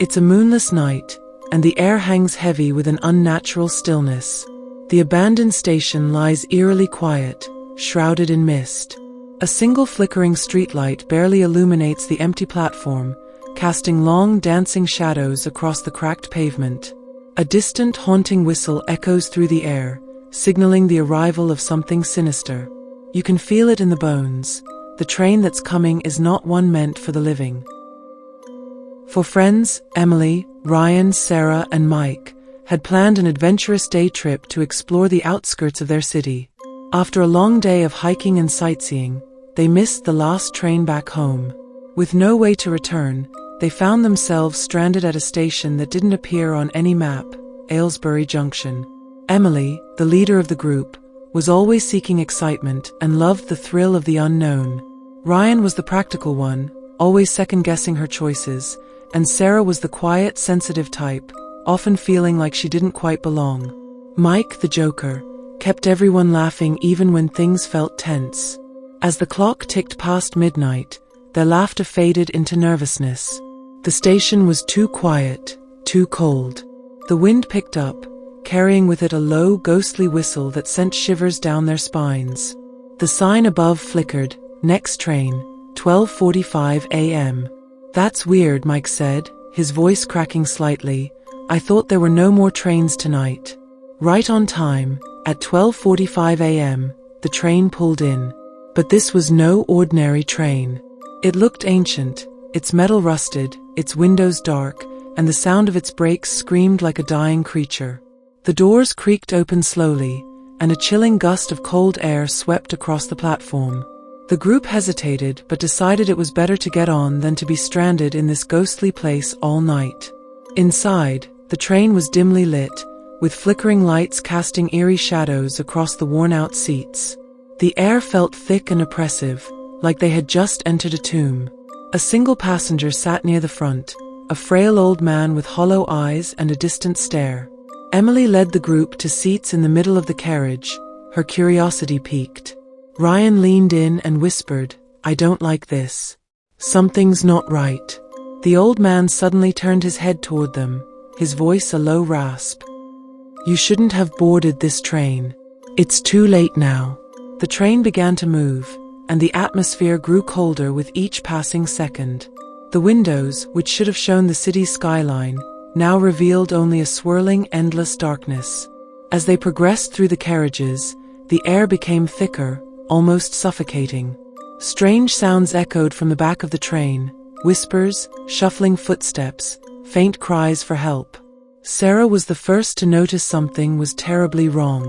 It's a moonless night, and the air hangs heavy with an unnatural stillness. The abandoned station lies eerily quiet, shrouded in mist. A single flickering streetlight barely illuminates the empty platform, casting long dancing shadows across the cracked pavement. A distant haunting whistle echoes through the air, signaling the arrival of something sinister. You can feel it in the bones. The train that's coming is not one meant for the living. For friends, Emily, Ryan, Sarah, and Mike had planned an adventurous day trip to explore the outskirts of their city. After a long day of hiking and sightseeing, they missed the last train back home. With no way to return, they found themselves stranded at a station that didn't appear on any map, Aylesbury Junction. Emily, the leader of the group, was always seeking excitement and loved the thrill of the unknown. Ryan was the practical one, always second-guessing her choices, and Sarah was the quiet, sensitive type, often feeling like she didn't quite belong. Mike, the joker, kept everyone laughing even when things felt tense. As the clock ticked past midnight, their laughter faded into nervousness. The station was too quiet, too cold. The wind picked up, carrying with it a low, ghostly whistle that sent shivers down their spines. The sign above flickered, "Next train, 12:45 a.m. "That's weird," Mike said, his voice cracking slightly. "I thought there were no more trains tonight." Right on time, at 12:45 a.m., the train pulled in. But this was no ordinary train. It looked ancient, its metal rusted, its windows dark, and the sound of its brakes screamed like a dying creature. The doors creaked open slowly, and a chilling gust of cold air swept across the platform. The group hesitated but decided it was better to get on than to be stranded in this ghostly place all night. Inside, the train was dimly lit, with flickering lights casting eerie shadows across the worn-out seats. The air felt thick and oppressive, like they had just entered a tomb. A single passenger sat near the front, a frail old man with hollow eyes and a distant stare. Emily led the group to seats in the middle of the carriage, her curiosity piqued. Ryan leaned in and whispered, "I don't like this. Something's not right." The old man suddenly turned his head toward them, his voice a low rasp. "You shouldn't have boarded this train. It's too late now." The train began to move, and the atmosphere grew colder with each passing second. The windows, which should have shown the city's skyline, now revealed only a swirling, endless darkness. As they progressed through the carriages, the air became thicker, almost suffocating. Strange sounds echoed from the back of the train, whispers, shuffling footsteps, faint cries for help. Sarah was the first to notice something was terribly wrong.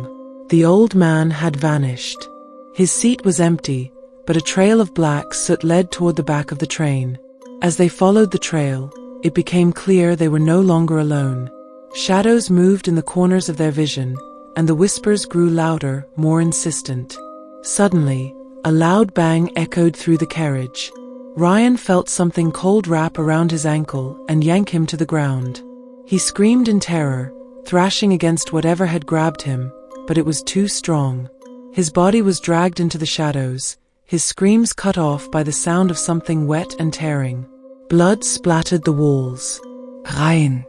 The old man had vanished. His seat was empty, but a trail of black soot led toward the back of the train. As they followed the trail, it became clear they were no longer alone. Shadows moved in the corners of their vision, and the whispers grew louder, more insistent. Suddenly, a loud bang echoed through the carriage. Ryan felt something cold wrap around his ankle and yank him to the ground. He screamed in terror, thrashing against whatever had grabbed him, but it was too strong. His body was dragged into the shadows, his screams cut off by the sound of something wet and tearing. Blood splattered the walls. "Rein!"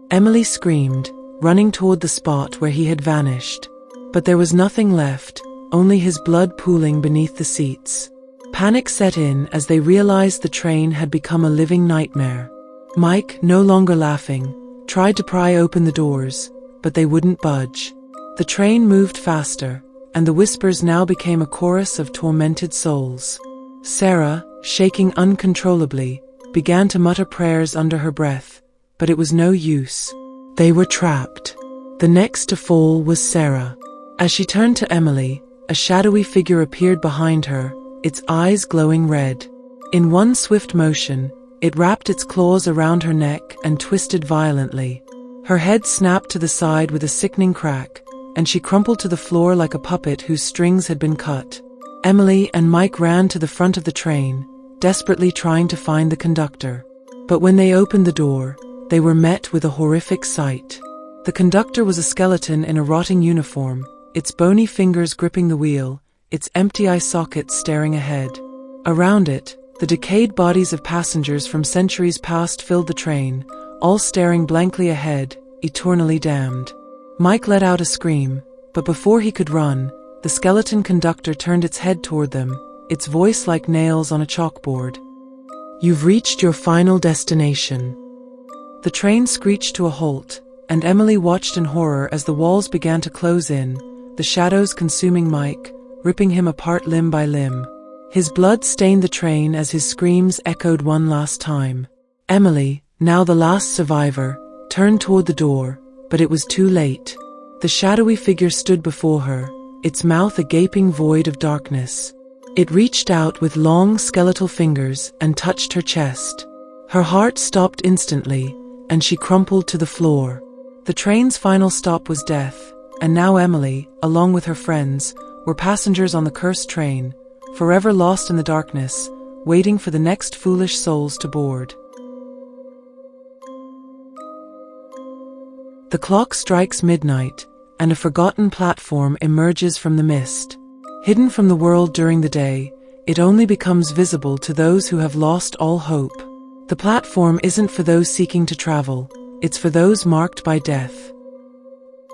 Emily screamed, running toward the spot where he had vanished. But there was nothing left, only his blood pooling beneath the seats. Panic set in as they realized the train had become a living nightmare. Mike, no longer laughing, tried to pry open the doors, but they wouldn't budge. The train moved faster, and the whispers now became a chorus of tormented souls. Sarah, shaking uncontrollably, began to mutter prayers under her breath, but it was no use. They were trapped. The next to fall was Sarah. As she turned to Emily, a shadowy figure appeared behind her, its eyes glowing red. In one swift motion, it wrapped its claws around her neck and twisted violently. Her head snapped to the side with a sickening crack, and she crumpled to the floor like a puppet whose strings had been cut. Emily and Mike ran to the front of the train, desperately trying to find the conductor. But when they opened the door, they were met with a horrific sight. The conductor was a skeleton in a rotting uniform, its bony fingers gripping the wheel, its empty eye sockets staring ahead. Around it, The decayed bodies of passengers from centuries past filled the train, all staring blankly ahead, eternally damned. Mike let out a scream, but before he could run, the skeleton conductor turned its head toward them, its voice like nails on a chalkboard. "You've reached your final destination." The train screeched to a halt, and Emily watched in horror as the walls began to close in, the shadows consuming Mike, ripping him apart limb by limb. His blood stained the train as his screams echoed one last time. Emily, now the last survivor, turned toward the door, but it was too late. The shadowy figure stood before her, its mouth a gaping void of darkness. It reached out with long skeletal fingers and touched her chest. Her heart stopped instantly, and she crumpled to the floor. The train's final stop was death, and now Emily, along with her friends, were passengers on the cursed train, forever lost in the darkness, waiting for the next foolish souls to board. The clock strikes midnight, and a forgotten platform emerges from the mist. Hidden from the world during the day, it only becomes visible to those who have lost all hope. The platform isn't for those seeking to travel, it's for those marked by death.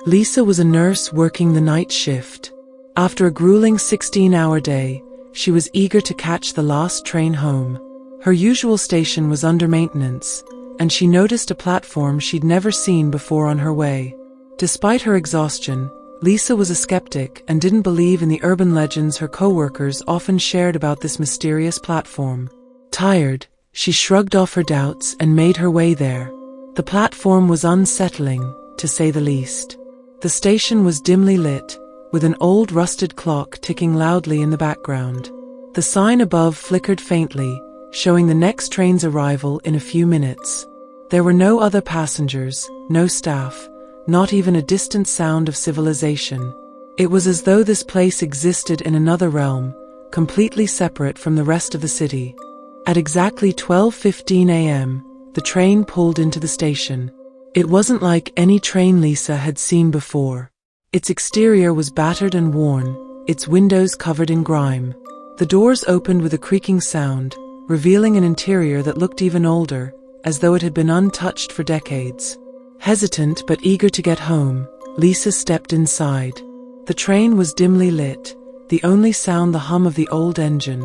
Lisa was a nurse working the night shift. After a grueling 16-hour day, she was eager to catch the last train home. Her usual station was under maintenance, and she noticed a platform she'd never seen before on her way. Despite her exhaustion, Lisa was a skeptic and didn't believe in the urban legends her co-workers often shared about this mysterious platform. Tired, she shrugged off her doubts and made her way there. The platform was unsettling, to say the least. The station was dimly lit, with an old rusted clock ticking loudly in the background. The sign above flickered faintly, showing the next train's arrival in a few minutes. There were no other passengers, no staff, not even a distant sound of civilization. It was as though this place existed in another realm, completely separate from the rest of the city. At exactly 12:15 a.m., the train pulled into the station. It wasn't like any train Lisa had seen before. Its exterior was battered and worn, its windows covered in grime. The doors opened with a creaking sound, revealing an interior that looked even older, as though it had been untouched for decades. Hesitant but eager to get home, Lisa stepped inside. The train was dimly lit, the only sound the hum of the old engine.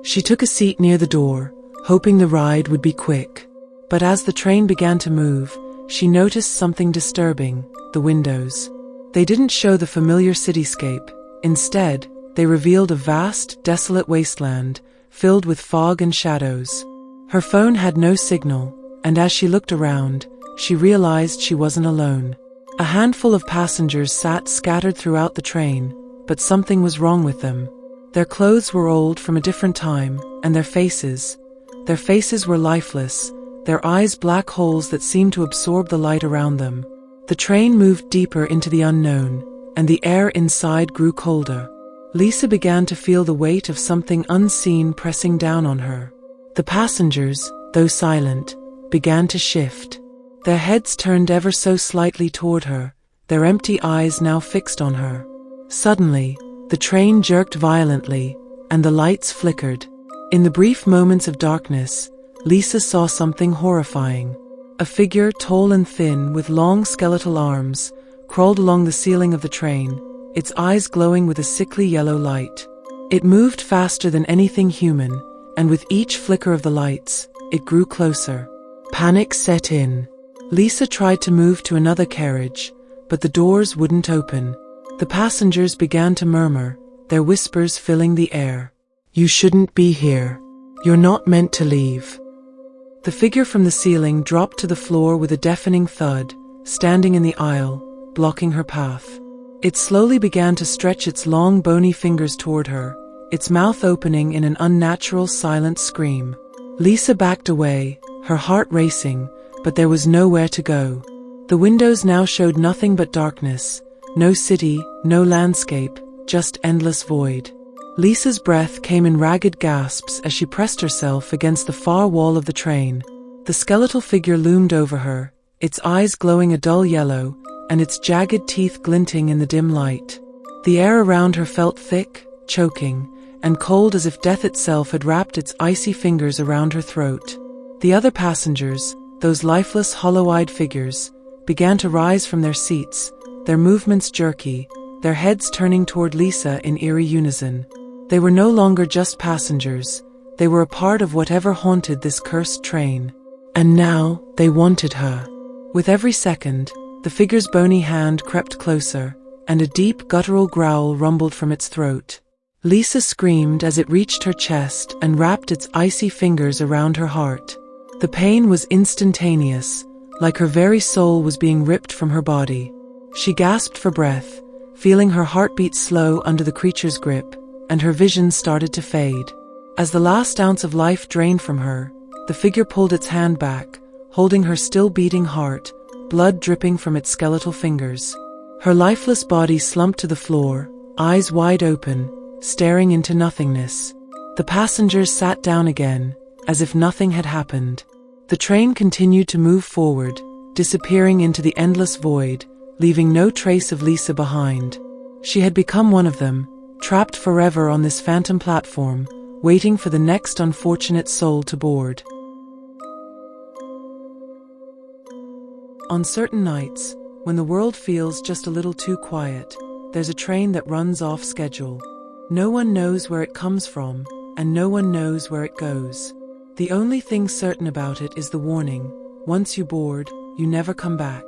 She took a seat near the door, hoping the ride would be quick. But as the train began to move, she noticed something disturbing: the windows. They didn't show the familiar cityscape. Instead, they revealed a vast, desolate wasteland, filled with fog and shadows. Her phone had no signal, and as she looked around, she realized she wasn't alone. A handful of passengers sat scattered throughout the train, but something was wrong with them. Their clothes were old from a different time, and their faces were lifeless, their eyes black holes that seemed to absorb the light around them. The train moved deeper into the unknown, and the air inside grew colder. Lisa began to feel the weight of something unseen pressing down on her. The passengers, though silent, began to shift. Their heads turned ever so slightly toward her, their empty eyes now fixed on her. Suddenly, the train jerked violently, and the lights flickered. In the brief moments of darkness, Lisa saw something horrifying. A figure, tall and thin, with long skeletal arms, crawled along the ceiling of the train, its eyes glowing with a sickly yellow light. It moved faster than anything human, and with each flicker of the lights, it grew closer. Panic set in. Lisa tried to move to another carriage, but the doors wouldn't open. The passengers began to murmur, their whispers filling the air. "You shouldn't be here. You're not meant to leave." The figure from the ceiling dropped to the floor with a deafening thud, standing in the aisle, blocking her path. It slowly began to stretch its long bony fingers toward her, its mouth opening in an unnatural silent scream. Lisa backed away, her heart racing, but there was nowhere to go. The windows now showed nothing but darkness, no city, no landscape, just endless void. Lisa's breath came in ragged gasps as she pressed herself against the far wall of the train. The skeletal figure loomed over her, its eyes glowing a dull yellow, and its jagged teeth glinting in the dim light. The air around her felt thick, choking, and cold as if death itself had wrapped its icy fingers around her throat. The other passengers, those lifeless, hollow-eyed figures, began to rise from their seats, their movements jerky, their heads turning toward Lisa in eerie unison. They were no longer just passengers, they were a part of whatever haunted this cursed train. And now, they wanted her. With every second, the figure's bony hand crept closer, and a deep, guttural growl rumbled from its throat. Lisa screamed as it reached her chest and wrapped its icy fingers around her heart. The pain was instantaneous, like her very soul was being ripped from her body. She gasped for breath, feeling her heartbeat slow under the creature's grip, and her vision started to fade. As the last ounce of life drained from her, the figure pulled its hand back, holding her still beating heart, blood dripping from its skeletal fingers. Her lifeless body slumped to the floor, eyes wide open, staring into nothingness. The passengers sat down again, as if nothing had happened. The train continued to move forward, disappearing into the endless void, leaving no trace of Lisa behind. She had become one of them, trapped forever on this phantom platform, waiting for the next unfortunate soul to board. On certain nights, when the world feels just a little too quiet, there's a train that runs off schedule. No one knows where it comes from, and no one knows where it goes. The only thing certain about it is the warning: once you board, you never come back.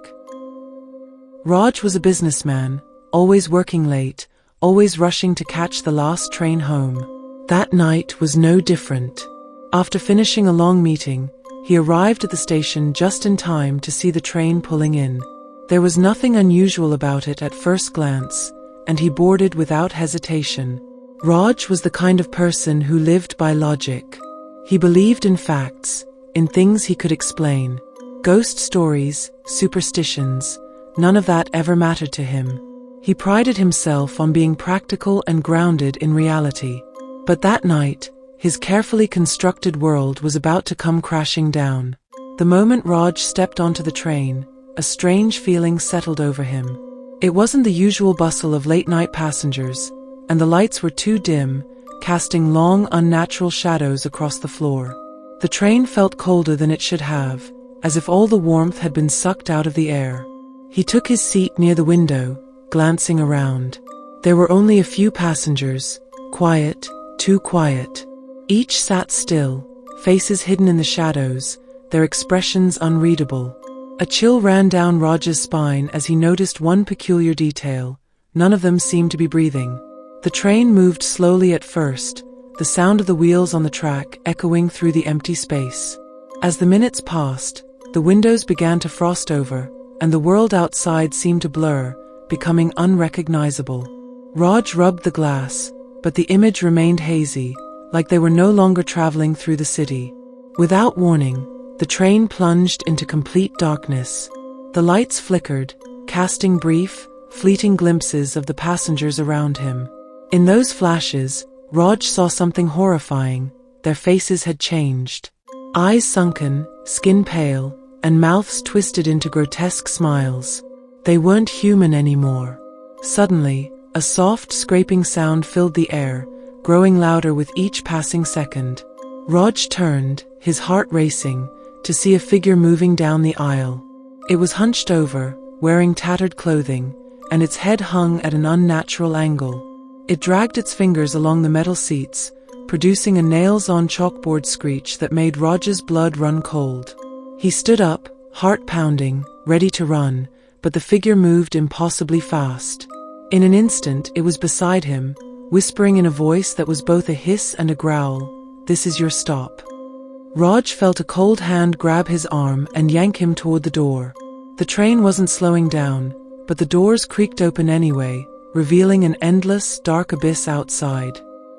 Raj was a businessman, always working late, always rushing to catch the last train home. That night was no different. After finishing a long meeting, he arrived at the station just in time to see the train pulling in. There was nothing unusual about it at first glance, and he boarded without hesitation. Raj was the kind of person who lived by logic. He believed in facts, in things he could explain. Ghost stories, superstitions, none of that ever mattered to him. He prided himself on being practical and grounded in reality. But that night, his carefully constructed world was about to come crashing down. The moment Raj stepped onto the train, a strange feeling settled over him. It wasn't the usual bustle of late-night passengers, and the lights were too dim, casting long, unnatural shadows across the floor. The train felt colder than it should have, as if all the warmth had been sucked out of the air. He took his seat near the window, glancing around. There were only a few passengers, quiet, too quiet. Each sat still, faces hidden in the shadows, their expressions unreadable. A chill ran down Raj's spine as he noticed one peculiar detail: none of them seemed to be breathing. The train moved slowly at first, the sound of the wheels on the track echoing through the empty space. As the minutes passed, the windows began to frost over, and the world outside seemed to blur, becoming unrecognizable. Raj rubbed the glass, but the image remained hazy, like they were no longer traveling through the city. Without warning, the train plunged into complete darkness. The lights flickered, casting brief, fleeting glimpses of the passengers around him. In those flashes, Raj saw something horrifying. Their faces had changed. Eyes sunken, skin pale, and mouths twisted into grotesque smiles. They weren't human anymore. Suddenly, a soft, scraping sound filled the air, growing louder with each passing second. Raj turned, his heart racing, to see a figure moving down the aisle. It was hunched over, wearing tattered clothing, and its head hung at an unnatural angle. It dragged its fingers along the metal seats, producing a nails-on chalkboard screech that made Raj's blood run cold. He stood up, heart pounding, ready to run, but the figure moved impossibly fast. In an instant, it was beside him, whispering in a voice that was both a hiss and a growl, "This is your stop." Raj felt a cold hand grab his arm and yank him toward the door. The train wasn't slowing down, but the doors creaked open anyway, revealing an endless, dark abyss outside.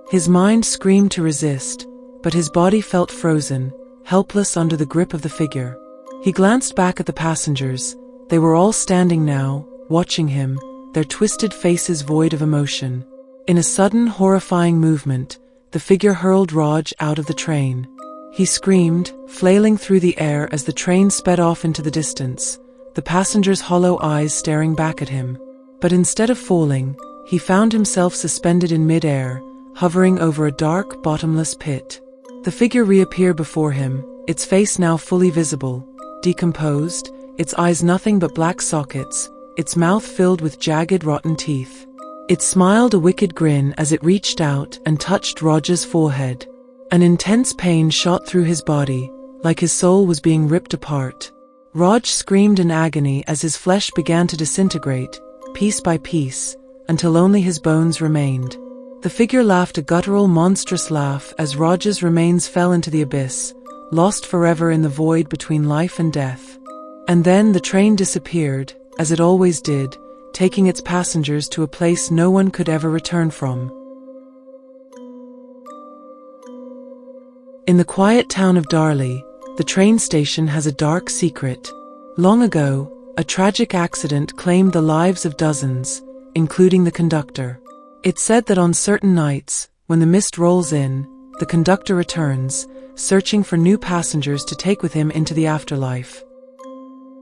His mind screamed to resist, but his body felt frozen, helpless under the grip of the figure. He glanced back at the passengers. They were all standing now, watching him, their twisted faces void of emotion. In a sudden, horrifying movement, the figure hurled Raj out of the train. He screamed, flailing through the air as the train sped off into the distance, the passengers' hollow eyes staring back at him. But instead of falling, he found himself suspended in mid-air, hovering over a dark, bottomless pit. The figure reappeared before him, its face now fully visible, decomposed, its eyes nothing but black sockets, its mouth filled with jagged, rotten teeth. It smiled a wicked grin as it reached out and touched Roger's forehead. An intense pain shot through his body, like his soul was being ripped apart. Rog screamed in agony as his flesh began to disintegrate, piece by piece, until only his bones remained. The figure laughed a guttural, monstrous laugh as Roger's remains fell into the abyss, lost forever in the void between life and death. And then the train disappeared, as it always did, taking its passengers to a place no one could ever return from. In the quiet town of Darley, the train station has a dark secret. Long ago, a tragic accident claimed the lives of dozens, including the conductor. It's said that on certain nights, when the mist rolls in, the conductor returns, searching for new passengers to take with him into the afterlife.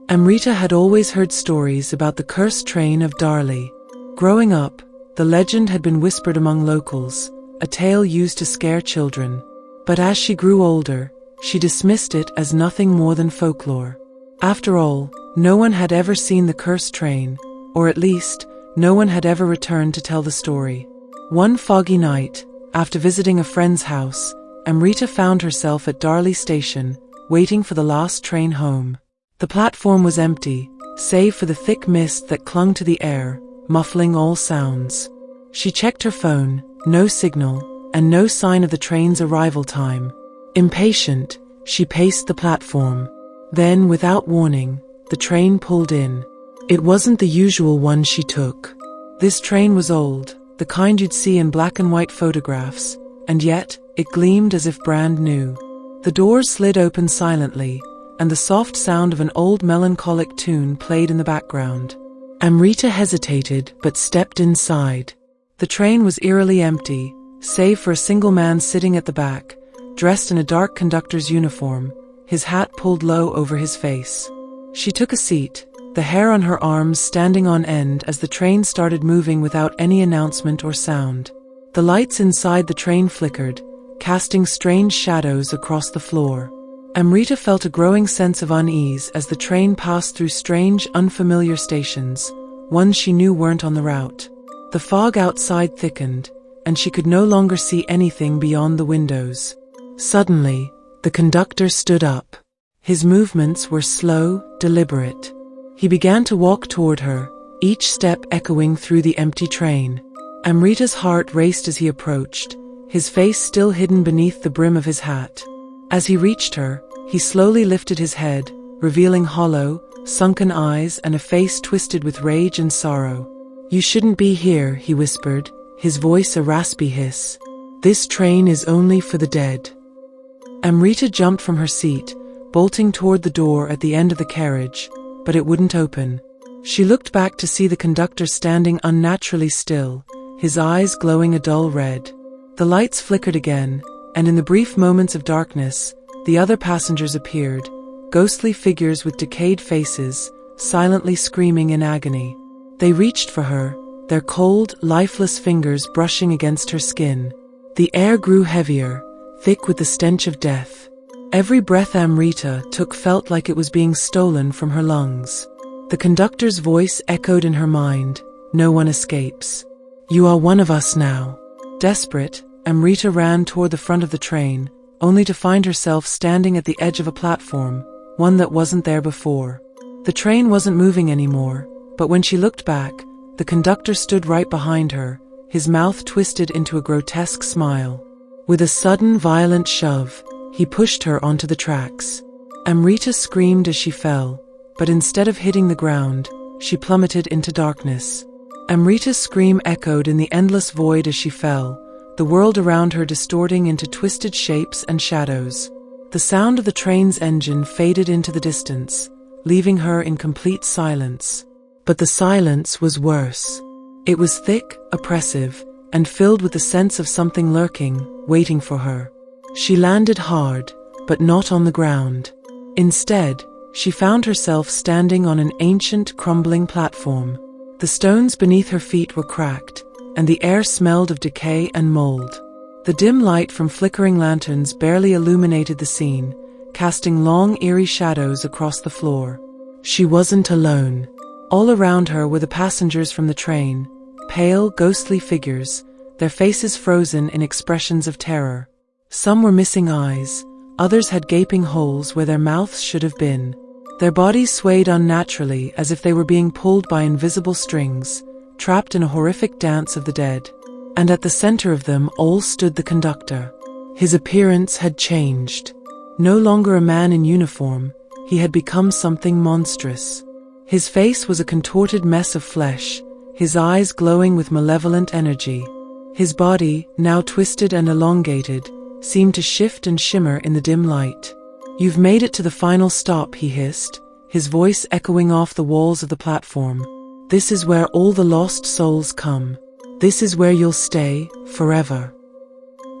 Amrita had always heard stories about the cursed train of Darley. Growing up, the legend had been whispered among locals, a tale used to scare children. But as she grew older, she dismissed it as nothing more than folklore. After all, no one had ever seen the cursed train, or at least, no one had ever returned to tell the story. One foggy night, after visiting a friend's house, Amrita found herself at Darley Station, waiting for the last train home. The platform was empty, save for the thick mist that clung to the air, muffling all sounds. She checked her phone, no signal, and no sign of the train's arrival time. Impatient, she paced the platform. Then, without warning, the train pulled in. It wasn't the usual one she took. This train was old, the kind you'd see in black and white photographs, and yet, it gleamed as if brand new. The doors slid open silently, and the soft sound of an old melancholic tune played in the background. Amrita hesitated but stepped inside. The train was eerily empty, save for a single man sitting at the back, dressed in a dark conductor's uniform, his hat pulled low over his face. She took a seat, the hair on her arms standing on end as the train started moving without any announcement or sound. The lights inside the train flickered, casting strange shadows across the floor. Amrita felt a growing sense of unease as the train passed through strange, unfamiliar stations, ones she knew weren't on the route. The fog outside thickened, and she could no longer see anything beyond the windows. Suddenly, the conductor stood up. His movements were slow, deliberate. He began to walk toward her, each step echoing through the empty train. Amrita's heart raced as he approached, his face still hidden beneath the brim of his hat. As he reached her, he slowly lifted his head, revealing hollow, sunken eyes and a face twisted with rage and sorrow. "You shouldn't be here," he whispered, his voice a raspy hiss. "This train is only for the dead." Amrita jumped from her seat, bolting toward the door at the end of the carriage, but it wouldn't open. She looked back to see the conductor standing unnaturally still, his eyes glowing a dull red. The lights flickered again, and in the brief moments of darkness, the other passengers appeared, ghostly figures with decayed faces, silently screaming in agony. They reached for her, their cold, lifeless fingers brushing against her skin. The air grew heavier, thick with the stench of death. Every breath Amrita took felt like it was being stolen from her lungs. The conductor's voice echoed in her mind, "No one escapes. You are one of us now." Desperate, Amrita ran toward the front of the train, only to find herself standing at the edge of a platform, one that wasn't there before. The train wasn't moving anymore, but when she looked back, the conductor stood right behind her, his mouth twisted into a grotesque smile. With a sudden, violent shove, he pushed her onto the tracks. Amrita screamed as she fell, but instead of hitting the ground, she plummeted into darkness. Amrita's scream echoed in the endless void as she fell, the world around her distorting into twisted shapes and shadows. The sound of the train's engine faded into the distance, leaving her in complete silence. But the silence was worse. It was thick, oppressive, and filled with the sense of something lurking, waiting for her. She landed hard, but not on the ground. Instead, she found herself standing on an ancient, crumbling platform. The stones beneath her feet were cracked, and the air smelled of decay and mold. The dim light from flickering lanterns barely illuminated the scene, casting long, eerie shadows across the floor. She wasn't alone. All around her were the passengers from the train, pale, ghostly figures, their faces frozen in expressions of terror. Some were missing eyes, others had gaping holes where their mouths should have been. Their bodies swayed unnaturally as if they were being pulled by invisible strings, trapped in a horrific dance of the dead. And at the center of them all stood the conductor. His appearance had changed. No longer a man in uniform, he had become something monstrous. His face was a contorted mess of flesh, his eyes glowing with malevolent energy. His body, now twisted and elongated, seemed to shift and shimmer in the dim light. "You've made it to the final stop," he hissed, his voice echoing off the walls of the platform. "This is where all the lost souls come. This is where you'll stay, forever."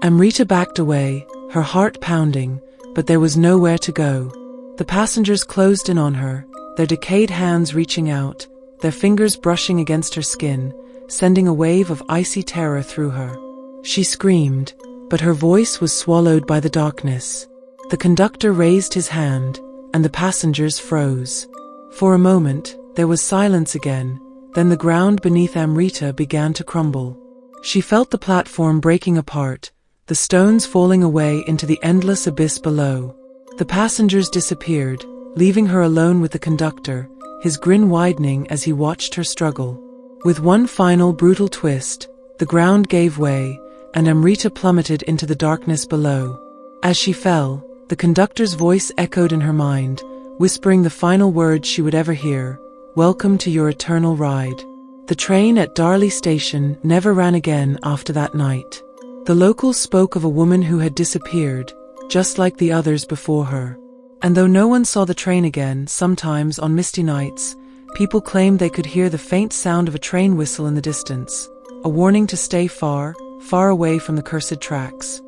Amrita backed away, her heart pounding, but there was nowhere to go. The passengers closed in on her, their decayed hands reaching out, their fingers brushing against her skin, sending a wave of icy terror through her. She screamed, but her voice was swallowed by the darkness. The conductor raised his hand, and the passengers froze. For a moment, there was silence again, then the ground beneath Amrita began to crumble. She felt the platform breaking apart, the stones falling away into the endless abyss below. The passengers disappeared, leaving her alone with the conductor, his grin widening as he watched her struggle. With one final brutal twist, the ground gave way, and Amrita plummeted into the darkness below. As she fell, the conductor's voice echoed in her mind, whispering the final words she would ever hear: "Welcome to your eternal ride." The train at Darley station never ran again after that night. The locals spoke of a woman who had disappeared, just like the others before her. And though no one saw the train again, sometimes on misty nights, people claimed they could hear the faint sound of a train whistle in the distance, a warning to stay far, far away from the cursed tracks.